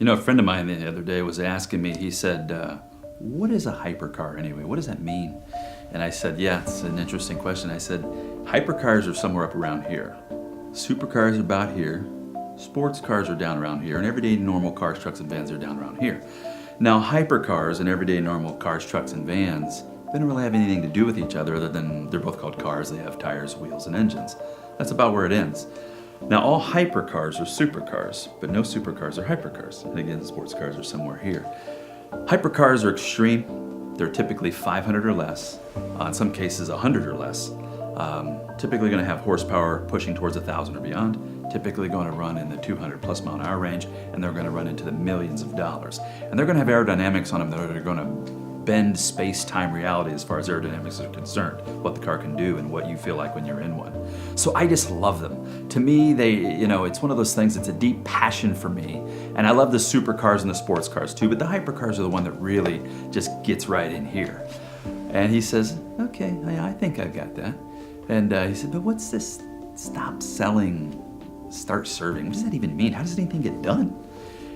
A friend of mine the other day was asking me, he said, what is a hypercar anyway? What does that mean? And I said, yeah, it's an interesting question. I said, hypercars are somewhere up around here. Supercars are about here. Sports cars are down around here. And everyday normal cars, trucks, and vans are down around here. Now, hypercars and everyday normal cars, trucks, and vans, they don't really have anything to do with each other other than they're both called cars. They have tires, wheels, and engines. That's about where it ends. Now, all hypercars are supercars, but no supercars are hypercars. And again, sports cars are somewhere here. Hypercars are extreme. They're typically 500 or less. In some cases, 100 or less. Typically going to have horsepower pushing towards 1,000 or beyond. Typically going to run in the 200 plus mile an hour range, and they're going to run into the millions of dollars. And they're going to have aerodynamics on them that are going to bend space-time reality as far as aerodynamics are concerned, what the car can do and what you feel like when you're in one. So I just love them. To me, it's one of those things that's a deep passion for me. And I love the supercars and the sports cars too, but the hypercars are the one that really just gets right in here. And he says, okay, I think I got that. And he said, but what's this stop selling, start serving? What does that even mean? How does anything get done?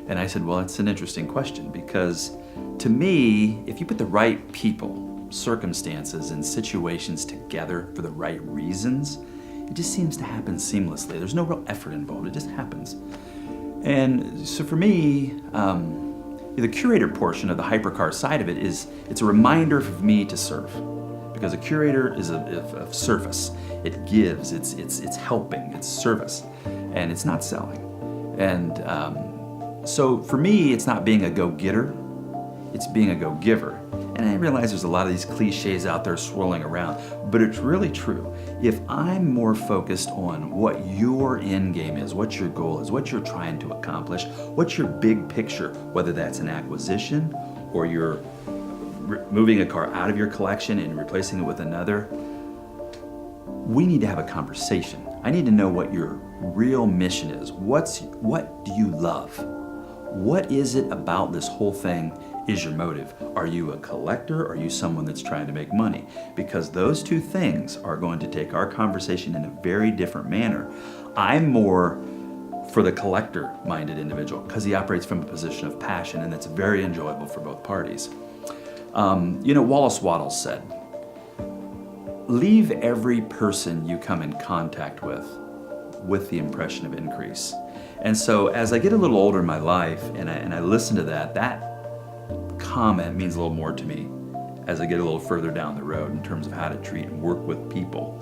And I said, well, it's an interesting question because to me, if you put the right people, circumstances, and situations together for the right reasons, it just seems to happen seamlessly. There's no real effort involved. It just happens. And so for me, the curator portion of the hypercar side of it it's a reminder for me to serve. Because a curator is a service. It gives, it's helping, it's service, and it's not selling. And so for me, it's not being a go-getter, it's being a go-giver. And I realize there's a lot of these cliches out there swirling around, but it's really true. If I'm more focused on what your end game is, what your goal is, what you're trying to accomplish, what's your big picture, whether that's an acquisition or you're moving a car out of your collection and replacing it with another, we need to have a conversation. I need to know what your real mission is. What do you love? What is it about this whole thing is your motive? Are you a collector or are you someone that's trying to make money? Because those two things are going to take our conversation in a very different manner. I'm more for the collector-minded individual because he operates from a position of passion, and that's very enjoyable for both parties. Wallace Wattles said, leave every person you come in contact with the impression of increase. And so as I get a little older in my life and I listen to that comment means a little more to me as I get a little further down the road in terms of how to treat and work with people.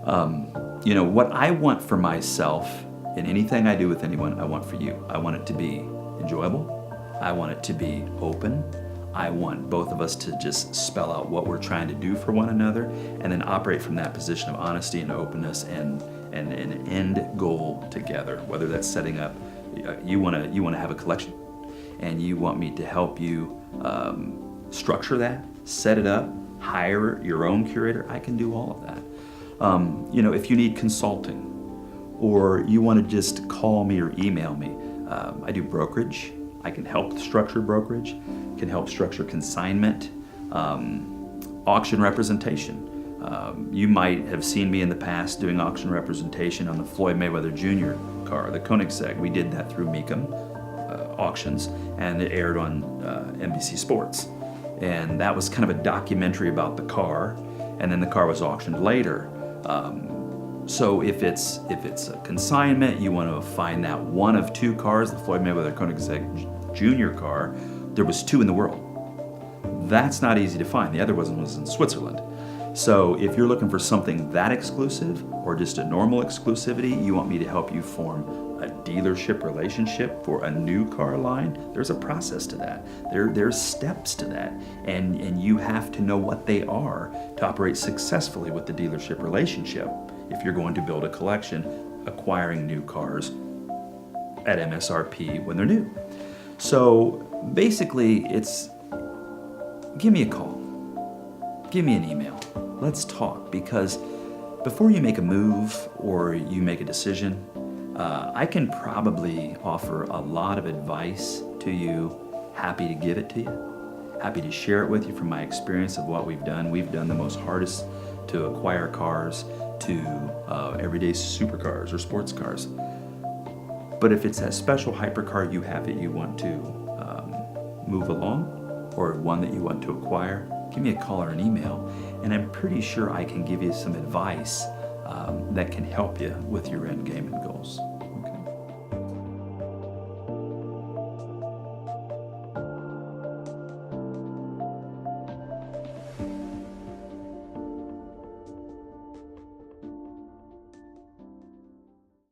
What I want for myself in anything I do with anyone, I want for you. I want it to be enjoyable. I want it to be open. I want both of us to just spell out what we're trying to do for one another and then operate from that position of honesty and openness and an end goal together, whether that's setting up, you want to have a collection and you want me to help you structure that, set it up, hire your own curator, I can do all of that. If you need consulting or you want to just call me or email me, I do brokerage. I can help structure brokerage, can help structure consignment, auction representation. You might have seen me in the past doing auction representation on the Floyd Mayweather Jr. car, the Koenigsegg. We did that through Mecum auctions, and it aired on NBC Sports. And that was kind of a documentary about the car, and then the car was auctioned later. So if it's a consignment, you want to find that one of two cars, the Floyd Mayweather Koenigsegg Jr. car. There was two in the world. That's not easy to find. The other one was in Switzerland. So if you're looking for something that exclusive or just a normal exclusivity, you want me to help you form a dealership relationship for a new car line, there's a process to that. There's steps to that. And you have to know what they are to operate successfully with the dealership relationship if you're going to build a collection acquiring new cars at MSRP when they're new. So basically it's give me a call, give me an email, let's talk, because before you make a move or you make a decision, I can probably offer a lot of advice to you, happy to give it to you, happy to share it with you from my experience of what we've done. We've done the most hardest to acquire cars to everyday supercars or sports cars. But if it's that special hypercar you have that you want to move along, or one that you want to acquire, give me a call or an email, and I'm pretty sure I can give you some advice that can help you with your end game and goals.